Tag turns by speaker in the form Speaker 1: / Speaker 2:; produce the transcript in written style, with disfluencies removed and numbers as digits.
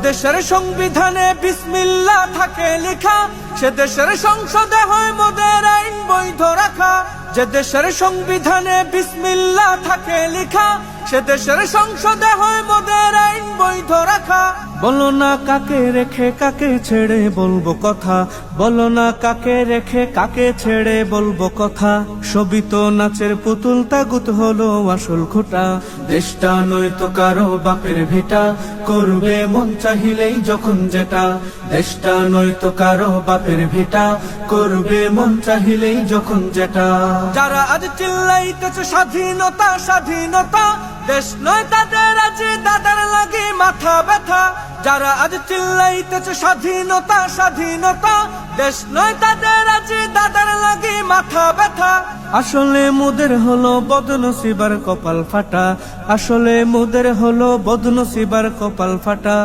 Speaker 1: দেশের সংবিধানে বিসমিল্লাহ থাকে লেখা, সে দেশের সংসদে হয় মোদের আইন বৈধ রাখা। যে দেশের সংবিধানে বিসমিল্লাহ থাকে লেখা, সে দেশের সংসদে হয় মোদের আইন বৈধ রাখা। বলো না কাকে রেখে কাকে ছেড়ে বলবো কথা, বলো না কাকে রেখে কাকে ছেড়ে বলবো কথা। সবই তো নাচের পুতুল, তাগুত হলো আসল খোটা। দেশটা নয়তো কারো বাপের ভিটা, করবে মন চাহিলেই যখন যেটা। দেশটা নয়তো কারো বাপের ভিটা, করবে মন চাহিলেই যখন যেটা। যারা আজ চিল্লাইতেছে স্বাধীনতা স্বাধীনতা, দেশ নয় তাদের আজ দাদার লাগে মাথা ব্যথা। যারা আজ চিল্লাইতেছে স্বাধীনতা স্বাধীনতা, দেশ নয় তাদের আজ দাদার লাগে মাথা ব্যথা। আসলে মোদের হলো বদনসিবার কপাল ফাটা, আসলে মোদের হলো বদনসিবার কপাল ফাটা।